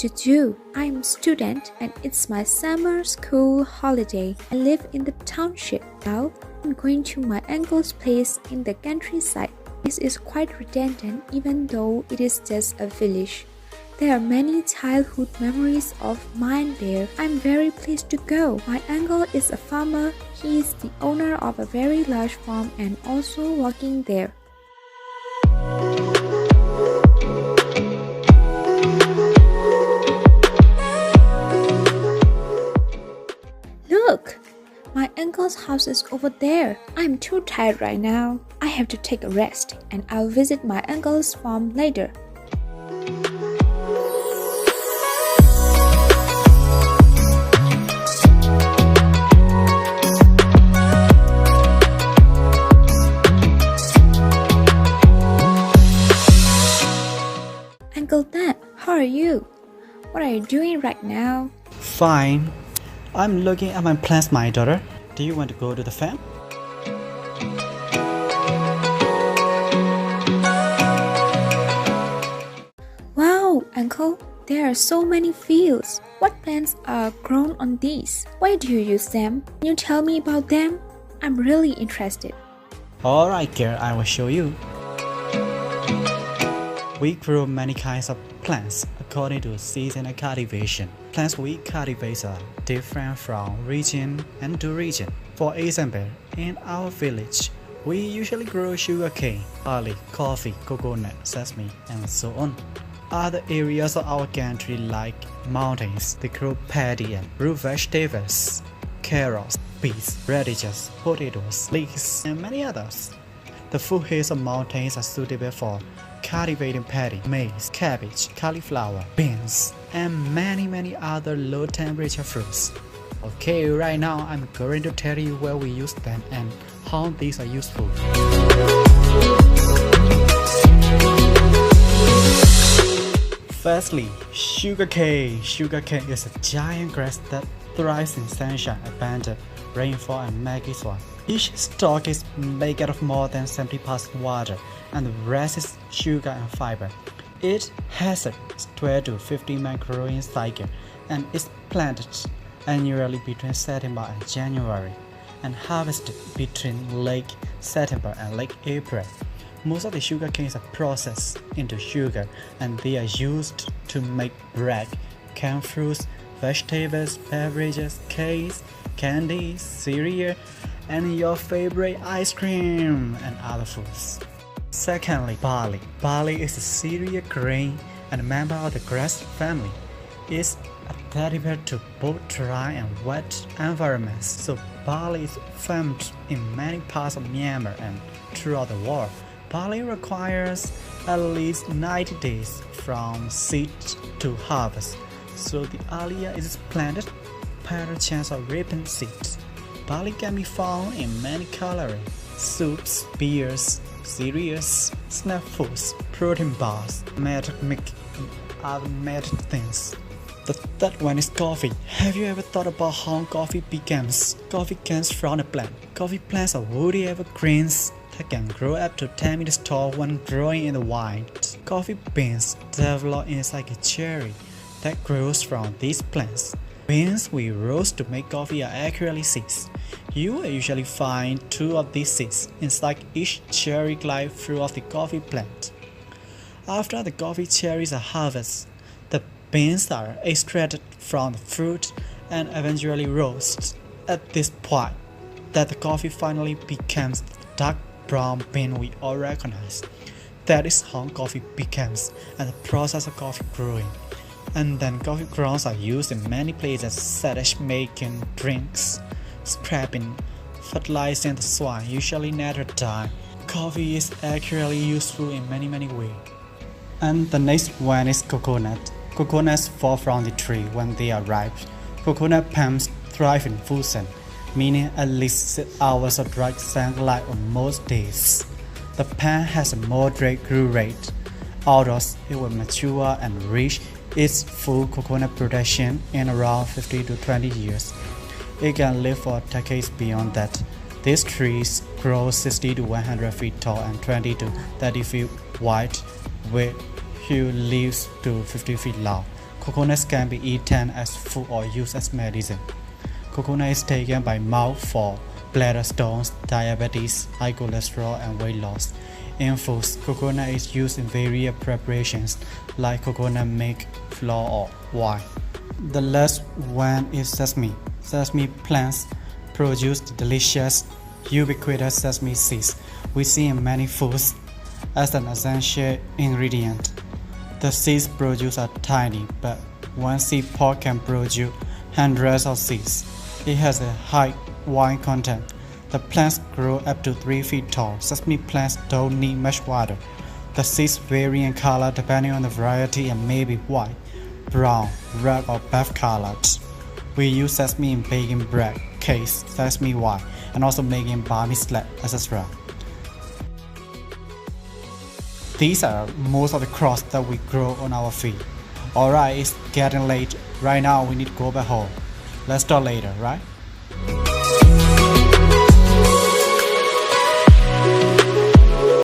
to do. I'm a student and it's my summer school holiday. I live in the township now. I'm going to my uncle's place in the countryside. This is quite redundant even though it is just a village. There are many childhood memories of mine there. I'm very pleased to go. My uncle is a farmer. He is the owner of a very large farm and also working there. Look! My uncle's house is over there. I'm too tired right now. I have to take a rest and I'll visit my uncle's farm later. Uncle Dan, how are you? What are you doing right now? Fine. I'm looking at my plans, my daughter. Do you want to go to the farm? Wow, Uncle, there are so many fields. What plants are grown on these? Why do you use them? Can you tell me about them? I'm really interested. Alright, girl, I will show you. We grow many kinds of plants according to seasonal cultivation. Plants we cultivate are different from region and to region. For example, in our village, we usually grow sugarcane, barley, coffee, coconut, sesame, and so on. Other areas of our country like mountains, they grow paddy and root vegetables, carrots, beets, radishes, potatoes, leeks, and many others. The foothills of mountains are suitable for cultivating paddy, maize, cabbage, cauliflower, beans, and many other low-temperature fruits. Okay, right now I'm going to tell you where we use them and how these are useful. Firstly, sugarcane. Sugarcane is a giant grass that thrives in sunshine, abundant rainfall, and maggy soil. Each stalk is made out of more than 70% water, and the rest is sugar and fiber. It has a 12 to 15 month growing cycle and is planted annually between September and January and harvested between late September and late April. Most of the sugar canes are processed into sugar and they are used to make bread, canned fruits, vegetables, beverages, cakes, candies, cereal, and your favorite ice cream and other foods. Secondly, barley. Barley is a cereal grain and a member of the grass family. It's adaptable to both dry and wet environments, so barley is farmed in many parts of Myanmar and throughout the world. Barley requires at least 90 days from seed to harvest, so the earlier it is planted, better chance of reaping seeds. Barley can be found in many coloring: soups, beers, cereals, snack foods, protein bars, malted milk, and other malted things. The third one is coffee. Have you ever thought about how coffee becomes? Coffee comes from a plant. Coffee plants are woody evergreens that can grow up to 10 meters tall when growing in the wild. Coffee beans develop inside a cherry that grows from these plants. Beans we roast to make coffee are actually seeds. You will usually find 2 of these seeds inside each cherry-like fruit of the coffee plant. After the coffee cherries are harvested, the beans are extracted from the fruit and eventually roasted. At this point, that the coffee finally becomes the dark brown bean we all recognize. That is how coffee becomes and the process of coffee growing. And then coffee grounds are used in many places such as making drinks, scraping, fertilizing the soil, usually natural dye. Coffee is actually useful in many ways. And the next one is coconut. Coconuts fall from the tree when they are ripe. Coconut palms thrive in full sun, meaning at least 6 hours of direct sunlight on most days. The plant has a moderate growth rate. Outdoors, it will mature and reach its full coconut production in around 50 to 20 years. It can live for decades beyond that. These trees grow 60 to 100 feet tall and 20 to 30 feet wide with huge leaves to 50 feet long. Coconuts can be eaten as food or used as medicine. Coconut is taken by mouth for bladder stones, diabetes, high cholesterol, and weight loss. In foods, coconut is used in various preparations like coconut milk, flour, or wine. The last one is sesame. Sesame plants produce the delicious, ubiquitous sesame seeds we see in many foods as an essential ingredient. The seeds produced are tiny, but one seed pod can produce hundreds of seeds. It has a high wine content. The plants grow up to 3 feet tall. Sesame plants don't need much water. The seeds vary in color depending on the variety and may be white, brown, red, or buff colored. We use sesame in baking bread, cakes, sesame wine, and also making barmy slab, etc. These are most of the crops that we grow on our field. Alright, it's getting late. Right now we need to go back home. Let's talk later, right?